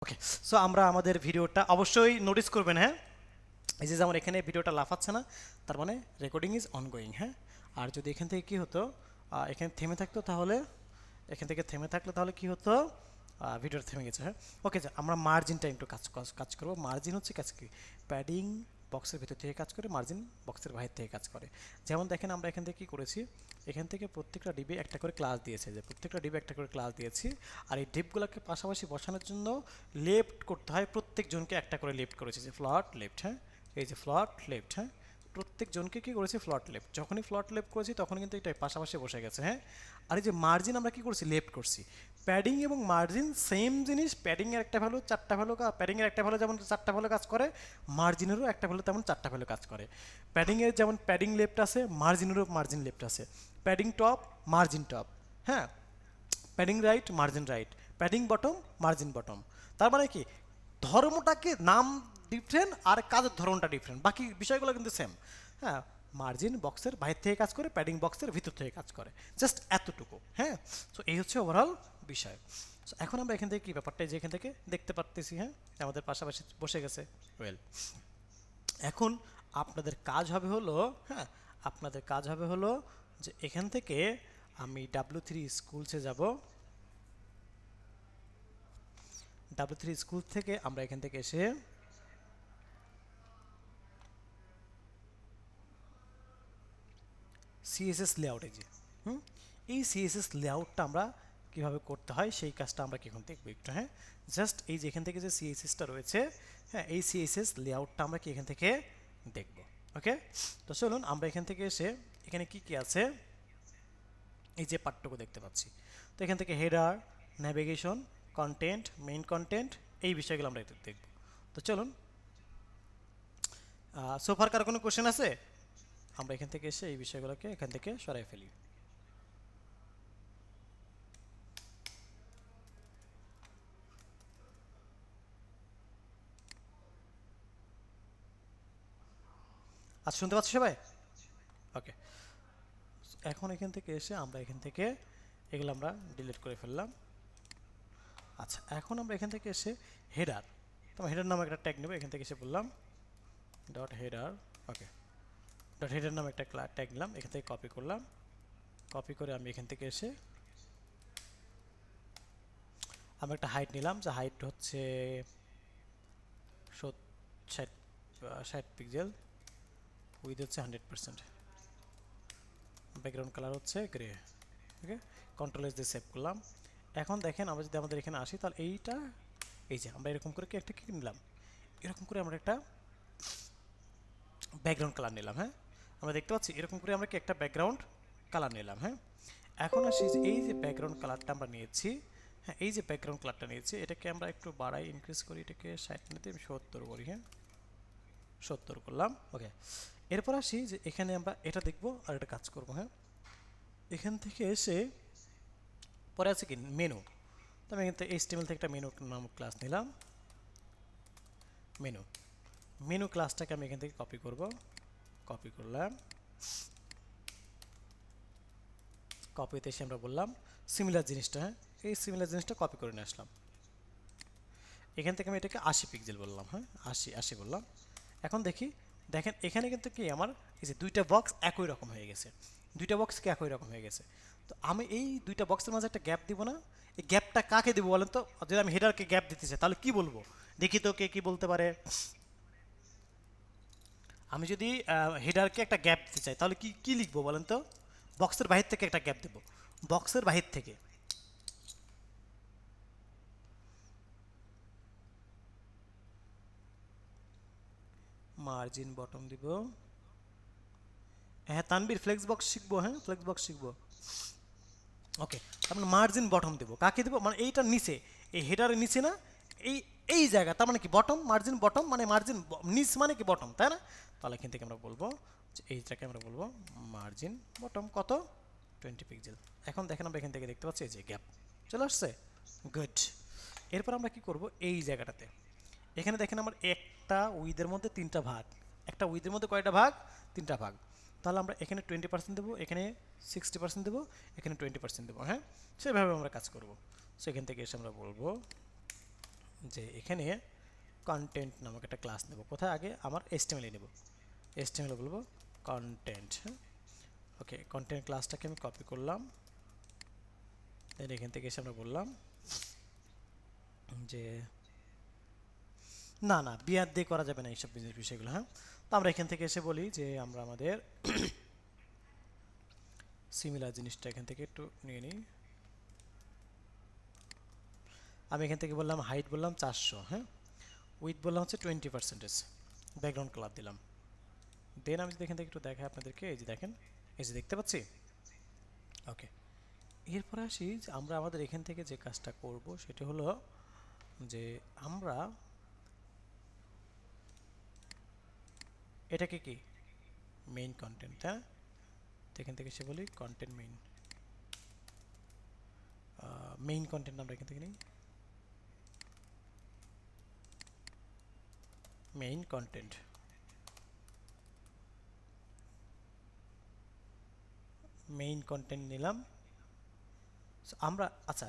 ওকে, so আমরা আমাদের ভিডিওটা অবশ্যই নোটিস করবেন, হ্যাঁ। এই যে যেমন এখানে ভিডিওটা লাফাচ্ছে না, তার মানে রেকর্ডিং ইজ অনগোয়িং, হ্যাঁ। আর যদি এখান থেকে কি হতো, এখানে থেমে থাকতো, তাহলে এখান থেকে থেমে থাকলে তাহলে কি হতো, ভিডিওটা থেমে গেছে, হ্যাঁ। ওকে, আমরা মার্জিনটা একটু কাজ করবো। মার্জিন হচ্ছে কাজ কি, প্যাডিং বক্সের ভিতর থেকে কাজ করে, মার্জিন বক্সের বাইরে থেকে কাজ করে। যেমন দেখেন আমরা এখান থেকে কী করেছি, এখান থেকে প্রত্যেকটা ডিবে একটা করে ক্লাস দিয়েছে, যে প্রত্যেকটা ডিবে একটা করে ক্লাস দিয়েছি। আর এই ডিপগুলোকে পাশাপাশি বসানোর জন্য লেফট করতে হয়, প্রত্যেকজনকে একটা করে লেফট করেছে, যে ফ্লট লেফট, হ্যাঁ। এই যে ফ্লট লেফট, হ্যাঁ। প্রত্যেকজনকে কি করেছি, ফ্লট লেফট। যখনই ফ্লট লেফট করেছি তখন কিন্তু এটা পাশাপাশি বসে গেছে, হ্যাঁ। আর এই যে মার্জিন আমরা কি করছি, লেফট করছি। প্যাডিং এবং মার্জিন সেম জিনিস, প্যাডিংয়ের একটা ভ্যালু চারটা ভ্যালু, প্যাডিংয়ের একটা ভ্যালু যেমন চারটা ভ্যালু কাজ করে, মার্জিনেরও একটা ভ্যালু তেমন চারটা ভ্যালু কাজ করে। প্যাডিংয়ের যেমন প্যাডিং লেফট আছে, মার্জিনেরও মার্জিন লেফট আছে। প্যাডিং টপ, মার্জিন টপ, হ্যাঁ। Padding right, margin right. Padding bottom, margin bottom. তার মানে কি, ধর্মটাকে নাম ডিফারেন্ট আর কাজের ধরনটা ডিফারেন্ট, বাকি বিষয়গুলো কিন্তু সেম, হ্যাঁ। মার্জিন বক্সের বাইরে থেকে কাজ করে, প্যাডিং বক্সের ভিতর থেকে কাজ করে, জাস্ট এতটুকু, হ্যাঁ। সো এই হচ্ছে ওভারঅল বিষয়। সো এখন আমরা এখান থেকে কি ব্যাপারটা যে এখান থেকে দেখতে পারতেছি, হ্যাঁ, আমাদের পাশাপাশি বসে গেছে। ওয়েল, এখন আপনাদের কাজ হবে হলো, হ্যাঁ, আপনাদের কাজ হবে হলো যে এখান থেকে আমি W3 স্কুলসে যাব। W3 স্কুল থেকে আমরা এখান থেকে এসে সিএসএস লেআউটে যে, হুম, এই সিএসএস লেআউটটা আমরা কীভাবে করতে হয় সেই কাজটা আমরা কি এখন দেখবো একটু, হ্যাঁ। জাস্ট এই যে এখান থেকে যে সিএসএসটা রয়েছে, হ্যাঁ, এই সিএসএস লেআউটটা আমরা কি এখান থেকে দেখব। ওকে, তো চলুন আমরা এখান থেকে এসে এখানে কি কি আছে এই যে পাঠটুকু দেখতে পাচ্ছি। তো এখান থেকে header, navigation, content, main content, এই বিষয়গুলো আমরা দেখব। তো চলুন, সোফার কার কোনো কোশ্চেন আছে, আমরা এখান থেকে এসে এই বিষয়গুলোকে এখান থেকে সরাই ফেলি। আচ্ছা, শুনতে পাচ্ছি সবাই? ওকে, এখন এখান থেকে এসে আমরা এখান থেকে এগুলো আমরা ডিলিট করে ফেললাম। আচ্ছা, এখন আমরা এখান থেকে এসে হেডার, তো হেডার নামে একটা ট্যাগ নেব। এখান থেকে এসে বললাম ডট হেডার। ওকে, ডট হেডার নামে একটা ট্যাগ নিলাম, এখান থেকে কপি করলাম। কপি করে আমি এখান থেকে এসে আমি একটা হাইট নিলাম, যে হাইট হচ্ছে 60 পিক্সেল, উইথ হচ্ছে 100%, ব্যাকগ্রাউন্ড কালার হচ্ছে গ্রে। ওকে, কন্ট্রোল এস দিয়ে সেভ করলাম। এখন দেখেন আমরা যদি আমাদের এখানে আসি, তাহলে এইটা, এই যে আমরা এরকম করে কি একটা কি নিলাম, এরকম করে আমরা একটা ব্যাকগ্রাউন্ড কালার নিলাম, হ্যাঁ। আমরা দেখতে পাচ্ছি এরকম করে আমরা কি একটা ব্যাকগ্রাউন্ড কালার নিলাম, হ্যাঁ। এখন আসি যে এই যে ব্যাকগ্রাউন্ড কালারটা আমরা নিয়েছি, হ্যাঁ, এই যে ব্যাকগ্রাউন্ড কালারটা নিয়েছি, এটাকে আমরা একটু বাড়াই, ইনক্রিজ করি, এটাকে 60 নিতে আমি 70 করি, হ্যাঁ, 70 করলাম। ওকে, এরপর আসি যে এখানে আমরা এটা দেখব আর এটা কাজ করব, হ্যাঁ। এখান থেকে এসে পরে আছে কি মেনু, তো আমি এখান থেকে HTML থেকে একটা মেনু নামক ক্লাস নিলাম। মেনু, মেনু ক্লাসটাকে আমি এখান থেকে কপি করব, কপি করলাম। কপিতে এসে আমরা বললাম সিমিলার জিনিসটা, হ্যাঁ, এই সিমিলার জিনিসটা কপি করে নিয়ে আসলাম। এখান থেকে আমি এটাকে 80 পিক্সেল বললাম, হ্যাঁ, 80 বললাম। এখন দেখি, দেখেন এখানে কিন্তু কি আমার এই যে দুইটা বক্স একই রকম হয়ে গেছে, দুইটা বক্স কি একই রকম হয়ে গেছে। তো আমি এই দুইটা বক্সের মাঝে একটা গ্যাপ দিব না, এই গ্যাপটা কাকে দিব বলেন তো? যদি আমি হেডারকে গ্যাপ দিতে চাই তাহলে কি বলবো, দেখি তো কে কি বলতে পারে। আমি যদি হেডারকে একটা গ্যাপ দিতে চাই তাহলে কি কি লিখবো বলেন তো? বক্সের বাহির থেকে একটা গ্যাপ দেব, বক্সের বাহির থেকে। মার্জিন বটম দিব, হ্যাঁ তানবীর ফ্লেক্স বক্স শিখবো, হ্যাঁ ফ্লেক্স বক্স শিখবো। ওকে, তার মানে মার্জিন বটম দেবো, কাকে দেবো মানে এইটার নিচে, এই হেডারের নিচে না, এই এই জায়গা, তার মানে কি বটম, মার্জিন বটম মানে মার্জিন নিচ মানে কি বটম, তাই না? তাহলে এখান থেকে আমরা বলবো যে এইটাকে আমরা বলবো মার্জিন বটম কত, 20 পিক্সেল। এখন দেখেন আমরা এখান থেকে দেখতে পাচ্ছি এই যে গ্যাপ চলে আসছে, গুড। এরপর আমরা কি করব, এই জায়গাটাতে এখানে দেখেন আমার একটা উইদের মধ্যে তিনটা ভাগ, একটা উইদের মধ্যে কয়টা ভাগ, তিনটা ভাগ। তাহলে আমরা এখানে 20% দেবো, এখানে 60% দেবো, এখানে 20% দেবো, হ্যাঁ, সেভাবে আমরা কাজ করব। সেখান থেকে এসে আমরা বলবো যে এখানে কন্টেন্ট নামক একটা ক্লাস নেব। কোথায়? আগে আমার HTML নেব, HTML বলবো কন্টেন্ট। হ্যাঁ, ওকে, কন্টেন্ট ক্লাসটাকে আমি কপি করলাম, দেন এখান থেকে এসে আমরা বললাম যে না না বিয়ার দিয়ে করা যাবে না এইসব বিজনেস বিষয়গুলো। হ্যাঁ, তো আমরা এখান থেকে এসে বলি যে আমরা আমাদের সিমিলার জিনিসটা এখান থেকে একটু নিয়ে নিই। আমি এখান থেকে বললাম হাইট বললাম 400, হ্যাঁ, উইথ বললাম হচ্ছে 20%, ব্যাকগ্রাউন্ড কালার দিলাম। দেন আমি যদি এখান থেকে একটু দেখাই আপনাদেরকে, এই যে দেখেন, এই যে দেখতে পাচ্ছি। ওকে, এরপরে আসি যে আমরা আমাদের এখান থেকে যে কাজটা করব সেটা হলো যে আমরা এটাকে কি মেইন কন্টেন্ট, হ্যাঁ, তো এখান থেকে সে বলি কন্টেন্ট মেইন কন্টেন্ট আমরা এখান থেকে নিই, মেইন কন্টেন্ট, মেইন কন্টেন্ট নিলাম। So, আমরা আচ্ছা,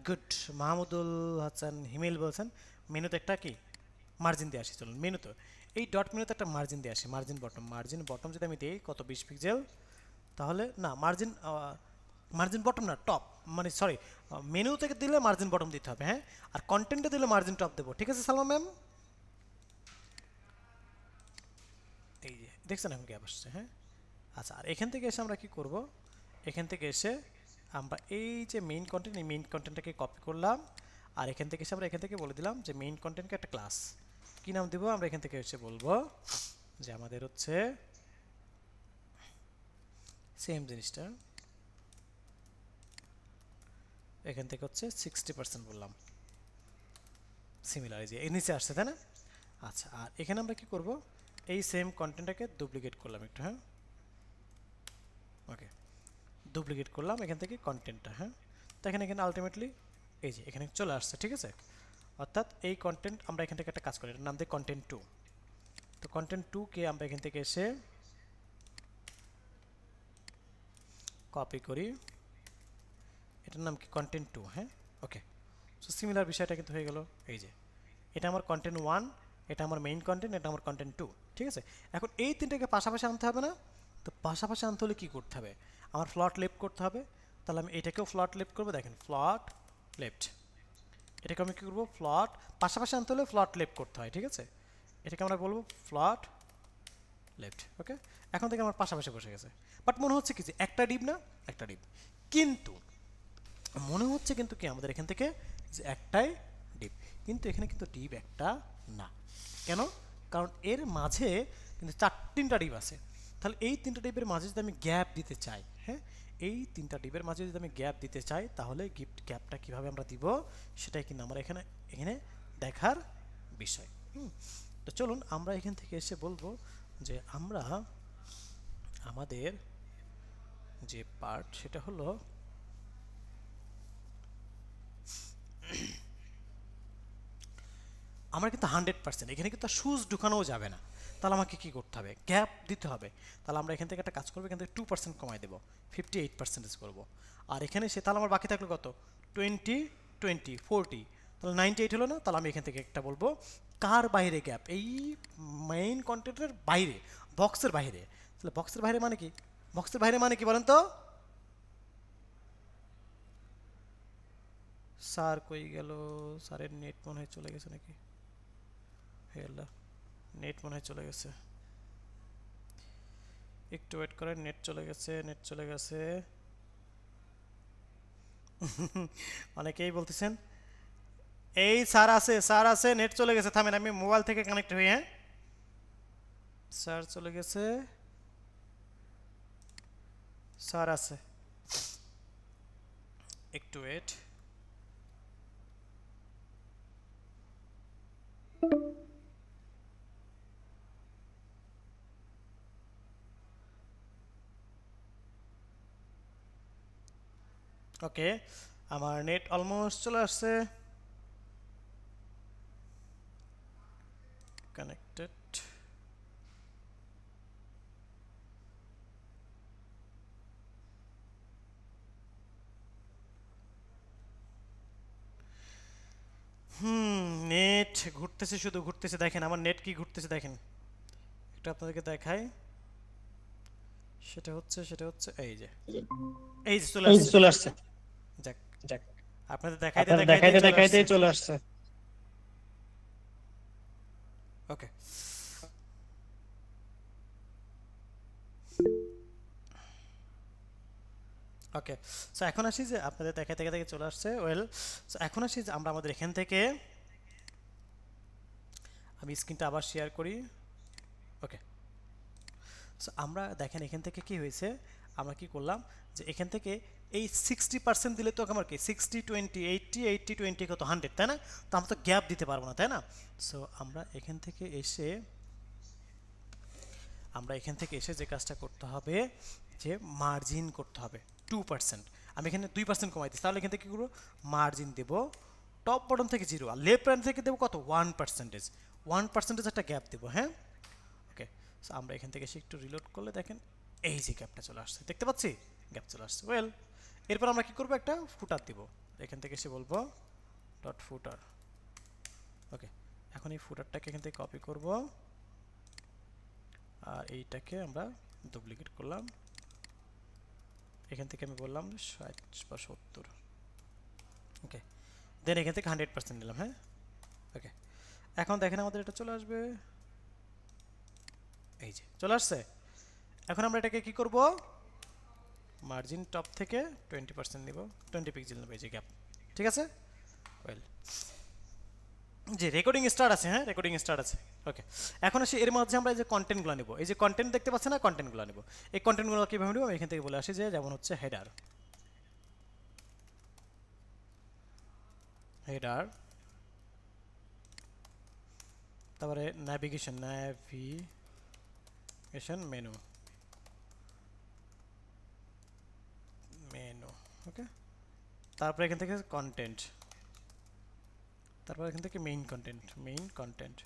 গুড, মাহমুদুল হাসান হিমেল বলছেন মেনুতে একটা কি মার্জিন দিয়ে আসি। চলুন মেনু, তো এই ডট মেনুতে একটা মার্জিন দিয়ে আসি, মার্জিন বটম যদি আমি দিই কত 20 পিক্সেল, তাহলে না মার্জিন, মার্জিন বটম না টপ, মানে সরি, মেনু থেকে দিলে মার্জিন বটম দিতে হবে, হ্যাঁ, আর কন্টেন্টে দিলে মার্জিন টপ দেবো। ঠিক আছে সালমা ম্যাম? এই যে দেখছেন এখন গ্যাপ আসছে, হ্যাঁ। আচ্ছা, আর এখান থেকে এসে আমরা কি করব, এখান থেকে এসে আমরা এই যে মেইন কন্টেন্ট, এই মেইন কন্টেন্টটাকে কপি করলাম, আর এখান থেকে এসে আমরা এখান থেকে বলে দিলাম যে মেইন কন্টেন্টকে একটা ক্লাস কি নাম দেবো, আমরা এখান থেকে এসে বলবো যে আমাদের হচ্ছে সেম জিনিসটা এখান থেকে হচ্ছে 60% বললাম, সিমিলার, যে এই নিচে আসছে তাই না? আচ্ছা, আর এখানে আমরা কি করব, এই সেম কন্টেন্টটাকে ডুপ্লিকেট করলাম একটু, হ্যাঁ, ওকে, ডুপ্লিকেট করলাম এখান থেকে কন্টেন্টটা, হ্যাঁ, তো এখানে আলটিমেটলি এই যে এখানে চলে আসছে। ঠিক আছে, অর্থাৎ এই কন্টেন্ট আমরা এখান থেকে একটা কাজ করি, এটার নাম দিই কন্টেন্ট 2। তো কন্টেন্ট 2 কে আমরা এখান থেকে এসে কপি করি, এটার নাম কি কন্টেন্ট 2, হ্যাঁ, ওকে। সো সিমিলার বিষয়টা কিন্তু হয়ে গেল। এই যে এটা আমার কন্টেন্ট 1, এটা আমার মেইন কন্টেন্ট, এটা আমার কন্টেন্ট 2। ঠিক আছে, এখন এই তিনটাকে পাশাপাশি আনতে হবে না? তো পাশাপাশি আনতে হলে কী করতে হবে, আমার ফ্লট লেফট করতে হবে। তাহলে আমি এটাকেও ফ্লট লেফট করবো, দেখেন ফ্লট লেফট, এটাকে আমি কী করবো, ফ্লট পাশাপাশি আনতে হলে ফ্লট লেফট করতে হয়। ঠিক আছে, এটাকে আমরা বলবো ফ্লট লেফট। ওকে, এখন থেকে আমার পাশাপাশি বসে গেছে, বাট মনে হচ্ছে কি যে একটা ডিপ না, একটা ডিপ, কিন্তু মনে হচ্ছে কিন্তু কি আমাদের এখান থেকে যে একটাই ডিপ, কিন্তু এখানে কিন্তু ডিপ একটা না। কেন? কারণ এর মাঝে কিন্তু তিনটা ডিপ আছে। তাহলে এই তিনটা ডিপের মাঝে যদি আমি গ্যাপ দিতে চাই, হ্যাঁ, এই তিনটা ডিপের মাঝে যদি আমি গ্যাপ দিতে চাই, তাহলে গ্যাপটা কিভাবে আমরা দিব সেটাই কিন্তু আমরা এখানে এখানে দেখার বিষয়। তো চলুন আমরা এখান থেকে এসে বলবো যে আমরা আমাদের যে পার্ট সেটা হলো আমার কিন্তু 100%, এখানে কিন্তু সুজ ঢুকানোও যাবে না। তাহলে আমাকে কী করতে হবে, গ্যাপ দিতে হবে। তাহলে আমরা এখান থেকে একটা কাজ করবো, এখান থেকে 2% কমাই দেবো, 58% করবো। আর এখানে সে তাহলে আমার বাকি থাকলো কত, 20, 20, 40, তাহলে 98 হলো না? তাহলে আমি এখান থেকে একটা বলবো কার বাইরে গ্যাপ, এই মেইন কন্টেন্টের বাইরে, বক্সের বাইরে। তাহলে বক্সের বাইরে মানে কি, বক্সের বাইরে মানে কি বলেন তো? স্যার কই গেল, স্যারের নেট মনে হয় চলে গেছে নাকি, হে আল্লাহ, নেট মনে হয় চলে গেছে, একটু ওয়েট করেন, নেট চলে গেছে, নেট চলে গেছে। অনেকেই বলতেছেন এই স্যার আছে, স্যার আছে, নেট চলে গেছে, থামেন আমি মোবাইল থেকে কানেক্ট হই, হ্যাঁ, স্যার চলে গেছে, স্যার আছে, একটু ওয়েট। ওকে, আমার নেট অলমোস্ট চলে আসছে, কানেক্টেড। নেট ঘুরতেছে, শুধু ঘুরতেছে। দেখেন আমার নেট কি ঘুরতেছে দেখেন, এটা আপনাদেরকে দেখাই। সেটা হচ্ছে এই যে চলে এই যে আসছে। চলে আসছে। যাক, যাক, আপনাদের দেখাইতে আপনার দেখাইতেই দেখাইতে চলে আসছে। দেখাইতেই চলে আসছে। ওকে, ওকে। সো এখন আসি যে আপনাদের দেখাইতে দেখাইতে চলে আসছে। ওয়েল, সো এখন আসি যে আমরা আমাদের এখান থেকে, আমি স্ক্রিনটা আবার শেয়ার করি। ওকে, সো আমরা দেখেন এখান থেকে কি হয়েছে, আমরা কি করলাম যে এখান থেকে এই 60% দিলে তো আমার কি 60-20 80-80-20 কত 100, তাই না? তো আমরা তো গ্যাপ দিতে পারবো না, তাই না? সো আমরা এখান থেকে এসে যে কাজটা করতে হবে, যে মার্জিন করতে হবে 2%। আমি এখানে 2% কমাই দিচ্ছি, তাহলে এখান থেকে কী করবো, মার্জিন দেবো টপ বটম থেকে 0, আর লেফট হ্যান্ড থেকে দেবো কত 1%। 1% একটা গ্যাপ দেবো, হ্যাঁ। ওকে, সো আমরা এখান থেকে এসে একটু রিলোড করলে দেখেন এই যে গ্যাপটা চলে আসছে, দেখতে পাচ্ছি গ্যাপ চলে আসছে। ওয়েল, এরপর আমরা কি করবো, একটা ফুটার দিব। এখান থেকে এসে বলবো ডট ফুটার। ওকে, এখন এই ফুটারটাকে এখান থেকে কপি করব, আর এইটাকে আমরা ডুপ্লিকেট করলাম। এখান থেকে আমি বললাম 60 বা 70। ওকে, দেন এখান থেকে 100% নিলাম, হ্যাঁ। ওকে, এখন দেখেন আমাদের এটা চলে আসবে, এই যে চলে আসছে। এখন আমরা এটাকে কি করব, মার্জিন টপ থেকে 20% নিব, 20 পিক্সেল নেব, এই যে গ্যাপ, ঠিক আছে। ওয়েল, যে রেকর্ডিং স্টার্ট আছে, হ্যাঁ রেকর্ডিং স্টার্ট আছে। ওকে, এখন আসি এর মধ্যে আমরা এই যে কন্টেন্টগুলো নেব, এই যে কন্টেন্ট দেখতে পাচ্ছেন না, কন্টেন্টগুলো নেব। এই কন্টেন্টগুলো কীভাবে নেব, এখান থেকে বলে আসি যে যেমন হচ্ছে হেডার, হেডার, তারপরে ন্যাভিগেশন মেনু, ওকে। তারপরে এখান থেকে কন্টেন্ট, তারপর এখান থেকে মেইন কন্টেন্ট,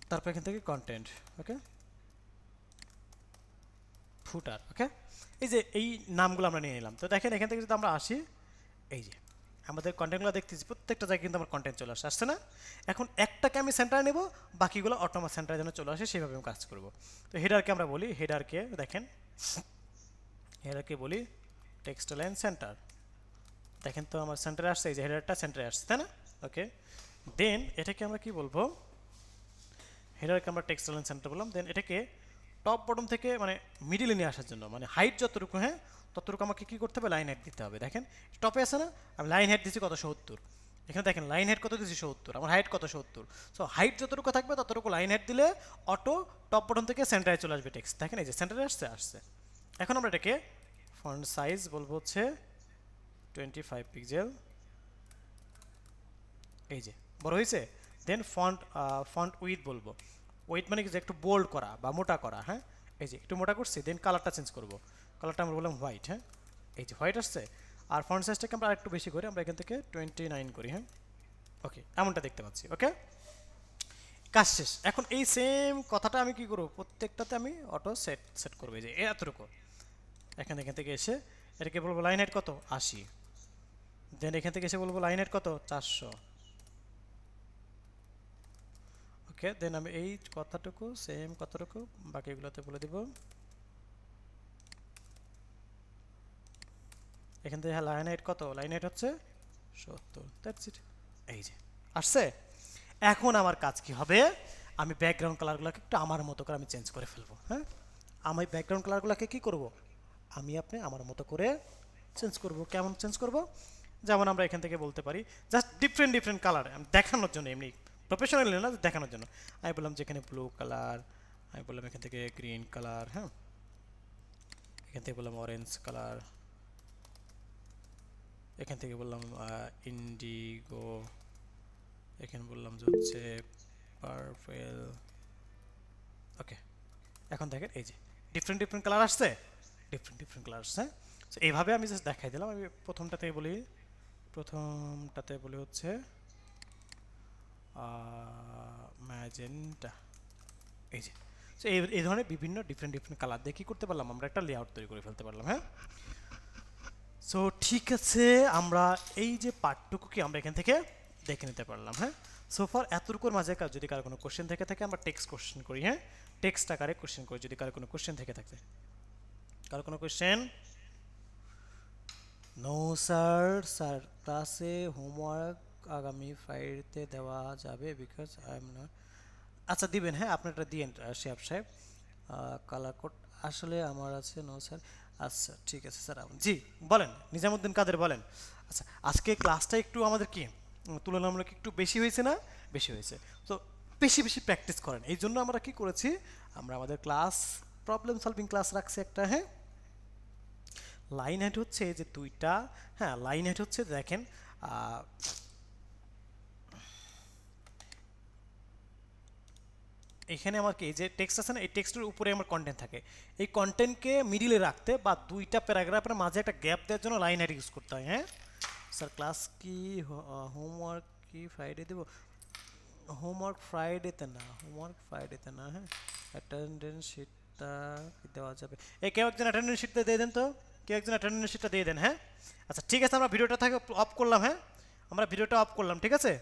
তারপর এখান থেকে কন্টেন্ট, ওকে, ফুটার, ওকে। এই যে এই নামগুলো আমরা নিয়ে নিলাম। তো দেখেন এখান থেকে যদি আমরা আসি, এই যে আমাদের কন্টেন্টগুলো দেখতেছি প্রত্যেকটা জায়গায় কিন্তু আমার কন্টেন্ট চলে আসছে না? এখন একটাকে আমি সেন্টারে নেব, বাকিগুলো অটোমেটিক সেন্টারে যেন চলে আসে সেভাবে আমি কাজ করব। তো হেডারকে আমরা বলি, হেডারকে দেখেন, হেডারকে বলি টেক্সট লাইন সেন্টার। দেখেন তো আমার সেন্টারে আসছে, এই যে হেডারটা সেন্টারে আসছে, তাই না? ওকে, দেন এটাকে আমরা কি বলবো, হেডারকে আমরা টেক্সট লাইন সেন্টার বললাম। দেন এটাকে টপ বটম থেকে মানে মিডিলে নিয়ে আসার জন্য, মানে হাইট যতটুকু, হ্যাঁ ততটুকু আমাকে কি করতে হবে, লাইন হেড দিতে হবে। দেখেন টপে আছে না, আমি লাইন হেড দিচ্ছি কত 70, এখানে দেখেন লাইন হেড কত দিচ্ছি 70, আমার হাইট কত 70। সো হাইট যতটুকু থাকবে ততটুকু লাইন হেড দিলে অটো টপ বটম থেকে সেন্টারে চলে আসবে টেক্সট। দেখেন এই যে সেন্টারে আসছে। এখন আমরা এটাকে ফন্ট সাইজ বলবো হচ্ছে 25 পিক্সেল, এই যে বড় হয়েছে। দেন ফন্ট উইথ বলবো, উইথ মানে কি যে একটু বোল্ড করা বা মোটা করা, হ্যাঁ এই যে একটু মোটা করছি। দেন কালারটা চেঞ্জ করব, কালারটা আমরা বললাম হোয়াইট, হ্যাঁ এই যে হোয়াইট আসছে। আর ফন্ট সাইজটাকে আমরা আরেকটু বেশি করি, আমরা এখান থেকে 29 করি, হ্যাঁ ওকে, এমনটা দেখতে পাচ্ছি। ওকে, কাজ শেষ। এখন এই সেম কথাটা আমি কি করবো, প্রত্যেকটাতে আমি অটো সেট করবো, এই যে এতটুকু। এখান থেকে এসে এটাকে বলবো লাইন হেড কত 80, দেন এখান থেকে এসে বলবো লাইন হেড কত 400। ওকে, দেন আমি এই কথাটুকু সেম কথাটুকু বাকিগুলোতে বলে দিব। এখান থেকে লাইন হাইট কত, লাইন হাইট হচ্ছে 70, দ্যাটস ইট। এই যে আসছে। এখন আমার কাজ কি হবে, আমি ব্যাকগ্রাউন্ড কালারগুলোকে একটু আমার মতো করে আমি চেঞ্জ করে ফেলবো, হ্যাঁ। আমি ব্যাকগ্রাউন্ড কালারগুলোকে কি করব, আমি আপনি আমার মতো করে চেঞ্জ করব। কেমন চেঞ্জ করব, যেমন আমরা এখান থেকে বলতে পারি জাস্ট ডিফারেন্ট কালার দেখানোর জন্য, এমনি প্রফেশনাল না, দেখানোর জন্য আমি বললাম যেখানে ব্লু কালার, আমি বললাম এখান থেকে গ্রিন কালার, হ্যাঁ এখান থেকে বললাম অরেঞ্জ কালার, এখান থেকে বললাম ইন্ডিগো, এখানে বললাম যে হচ্ছে পার্পেল। ওকে, এখন দেখেন এই যে ডিফারেন্ট কালার আসছে, ডিফারেন্ট কালার আসছে। সো এইভাবে আমি জাস্ট দেখাই দিলাম। আমি প্রথমটাতে বলি হচ্ছে ম্যাজেন্টা, এই যে। সো এই ধরনের বিভিন্ন ডিফারেন্ট কালার দিয়ে কী করতে পারলাম, আমরা একটা লেআউট তৈরি করে ফেলতে পারলাম, হ্যাঁ। সো ঠিক আছে, আমরা এই যে পার্টটুকু কি আমরা এখান থেকে দেখে নিতে পারলাম। হ্যাঁ, সোফার এতটুকুর মাঝে যদি কারো কোনো কোশ্চেন থেকে থাকে আমরা টেক্সট কোশ্চেন করি। হ্যাঁ, টেক্সট আকারে কোশ্চেন করি যদি কারো কোনো কোশ্চেন থেকে থাকে। কারো কোনো কোশ্চেন? নো স্যার, স্যার ক্লাসে হোমওয়ার্ক আগামী ফ্রাইডেতে দেওয়া যাবে বিকজ আই এম নট। আচ্ছা দিবেন, হ্যাঁ আপনারটা দিয়েন শিহাব সাহেব। কালার কোড আসলে আমার আছে। No sir. আচ্ছা ঠিক আছে স্যার, জি বলেন নিজামুদ্দিন কাদের বলেন। আচ্ছা আজকে ক্লাসটা একটু আমাদের কি তুলনামূলক একটু বেশি হয়েছে না? বেশি হয়েছে। তো বেশি বেশি প্র্যাকটিস করেন, এই জন্য আমরা কি করেছি, আমরা আমাদের ক্লাস প্রবলেম সলভিং ক্লাস রাখছি একটা। হ্যাঁ, লাইন হেড হচ্ছে যে দুইটা। হ্যাঁ, লাইন হেড হচ্ছে দেখেন এখানে আমার কি এই যে টেক্সট আছে না, এই টেক্সটের উপরে আমার কন্টেন্ট থাকে। এই কন্টেন্টকে মিডিলে রাখতে বা দুইটা প্যারাগ্রাফের মাঝে একটা গ্যাপ দেওয়ার জন্য লাইন হেড ইউজ করতে হয়। হ্যাঁ স্যার, ক্লাস কি হোমওয়ার্ক কি ফ্রাইডে দেবো? হোমওয়ার্ক ফ্রাইডেতে না, হোমওয়ার্ক ফ্রাইডেতে না। হ্যাঁ, অ্যাটেন্ডেন্স শিটটা কি দেওয়া যাবে? এই কেউ একজন অ্যাটেন্ডেন্স শিটটা দিয়ে দেন তো, কেউ একজন অ্যাটেন্ডেন্স শিটটা দিয়ে দেন। হ্যাঁ আচ্ছা ঠিক আছে, আমরা ভিডিওটা থেকে অফ করলাম। হ্যাঁ, আমরা ভিডিওটা অফ করলাম, ঠিক আছে।